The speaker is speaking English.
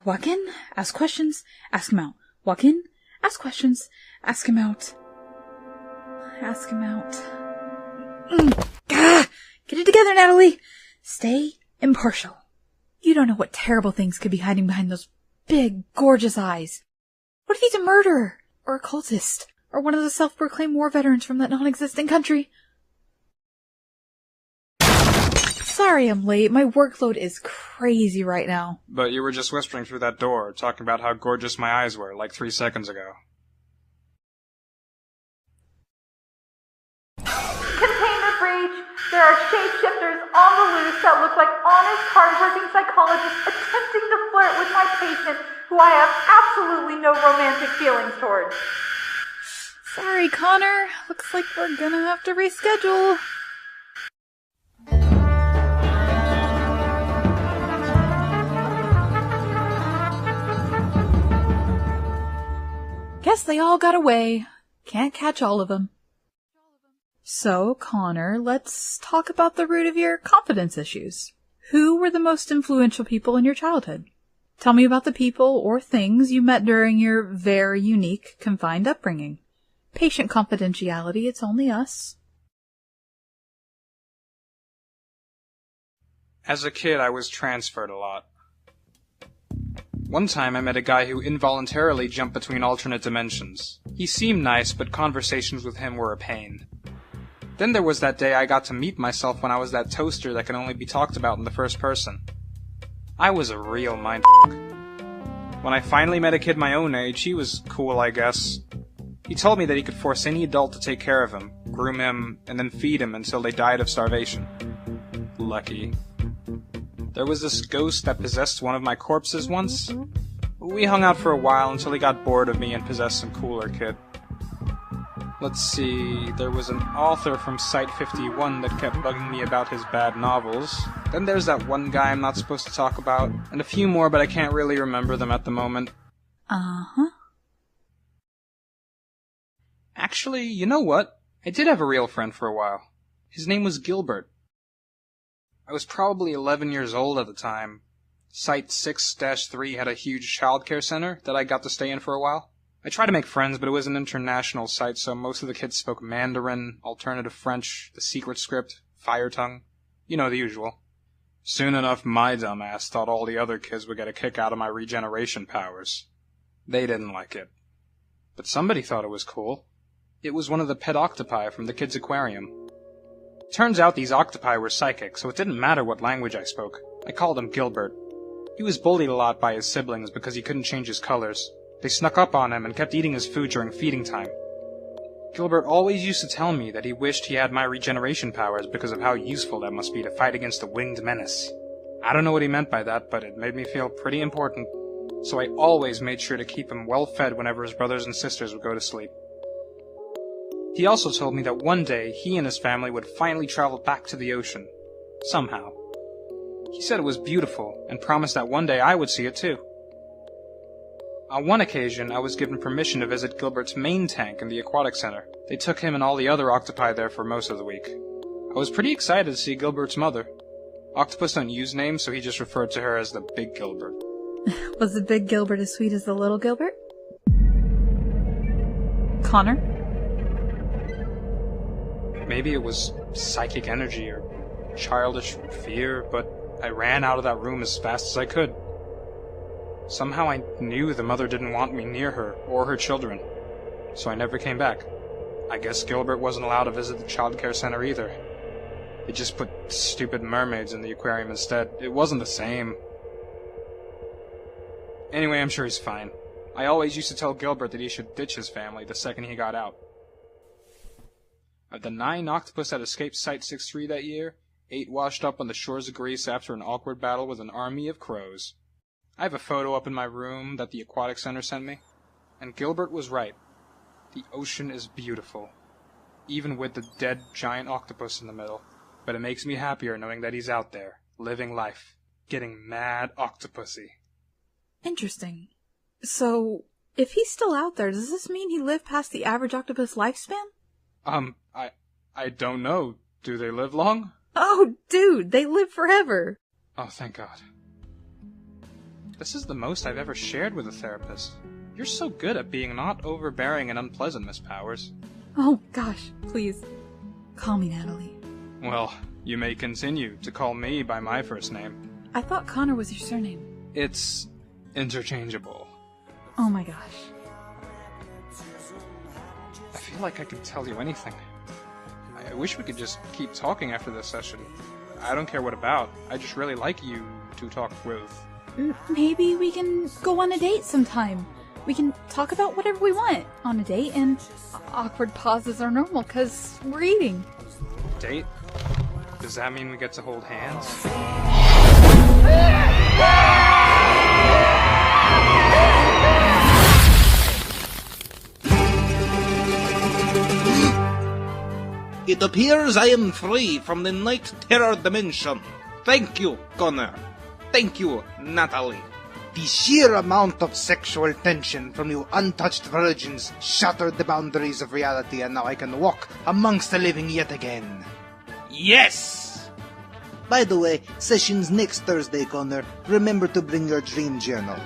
Walk in, ask questions, ask him out. Walk in, ask questions, ask him out. Ask him out. Get it together, Natalie! Stay impartial. You don't know what terrible things could be hiding behind those big, gorgeous eyes. What if he's a murderer? Or a cultist? Or one of the self-proclaimed war veterans from that non-existent country? Sorry I'm late. My workload is crazy right now. But you were just whispering through that door, talking about how gorgeous my eyes were, like 3 seconds ago. Containment breach! There are shapeshifters on the loose that look like honest, hard-working psychologists attempting to flirt with my patient, who I have absolutely no romantic feelings towards. Sorry, Connor. Looks like we're gonna have to reschedule. Guess they all got away. Can't catch all of them. So, Connor, let's talk about the root of your confidence issues. Who were the most influential people in your childhood? Tell me about the people or things you met during your very unique, confined upbringing. Patient confidentiality, it's only us. As a kid, I was transferred a lot. One time I met a guy who involuntarily jumped between alternate dimensions. He seemed nice, but conversations with him were a pain. Then there was that day I got to meet myself when I was that toaster that can only be talked about in the first person. I was a real mindfuck. When I finally met a kid my own age, he was cool, I guess. He told me that he could force any adult to take care of him, groom him, and then feed him until they died of starvation. Lucky. There was this ghost that possessed one of my corpses once. We hung out for a while until he got bored of me and possessed some cooler kid. Let's see, there was an author from Site 51 that kept bugging me about his bad novels. Then there's that one guy I'm not supposed to talk about, and a few more, but I can't really remember them at the moment. Uh-huh. Actually, you know what? I did have a real friend for a while. His name was Gilbert. I was probably 11 years old at the time. Site 6-3 had a huge childcare center that I got to stay in for a while. I tried to make friends, but it was an international site, so most of the kids spoke Mandarin, alternative French, the secret script, fire tongue. You know, the usual. Soon enough, my dumb ass thought all the other kids would get a kick out of my regeneration powers. They didn't like it. But somebody thought it was cool. It was one of the pet octopi from the kids' aquarium. Turns out these octopi were psychic, so it didn't matter what language I spoke. I called him Gilbert. He was bullied a lot by his siblings because he couldn't change his colors. They snuck up on him and kept eating his food during feeding time. Gilbert always used to tell me that he wished he had my regeneration powers because of how useful that must be to fight against the winged menace. I don't know what he meant by that, but it made me feel pretty important. So I always made sure to keep him well fed whenever his brothers and sisters would go to sleep. He also told me that one day he and his family would finally travel back to the ocean. Somehow. He said it was beautiful, and promised that one day I would see it too. On one occasion, I was given permission to visit Gilbert's main tank in the aquatic center. They took him and all the other octopi there for most of the week. I was pretty excited to see Gilbert's mother. Octopus don't use names, so he just referred to her as the Big Gilbert. Was the Big Gilbert as sweet as the Little Gilbert? Connor? Maybe it was psychic energy or childish fear, but I ran out of that room as fast as I could. Somehow I knew the mother didn't want me near her or her children, so I never came back. I guess Gilbert wasn't allowed to visit the childcare center either. They just put stupid mermaids in the aquarium instead. It wasn't the same. Anyway, I'm sure he's fine. I always used to tell Gilbert that he should ditch his family the second he got out. Of the 9 octopus that escaped Site 6-3 that year, 8 washed up on the shores of Greece after an awkward battle with an army of crows. I have a photo up in my room that the aquatic center sent me, and Gilbert was right. The ocean is beautiful, even with the dead giant octopus in the middle, but it makes me happier knowing that he's out there, living life, getting mad octopusy. Interesting. So, if he's still out there, does this mean he lived past the average octopus lifespan? I don't know. Do they live long? Oh, dude, they live forever. Oh, thank God. This is the most I've ever shared with a therapist. You're so good at being not overbearing and unpleasant, Miss Powers. Oh, gosh, please. Call me Natalie. Well, you may continue to call me by my first name. I thought Connor was your surname. It's interchangeable. Oh my gosh. I feel like I could tell you anything. I wish we could just keep talking after this session. I don't care what about. I just really like you to talk with. Maybe we can go on a date sometime. We can talk about whatever we want on a date, and awkward pauses are normal because we're eating. Date? Does that mean we get to hold hands? It appears I am free from the night terror dimension. Thank you, Connor. Thank you, Natalie. The sheer amount of sexual tension from you untouched virgins shattered the boundaries of reality, and now I can walk amongst the living yet again. Yes! By the way, session's next Thursday, Connor. Remember to bring your dream journal.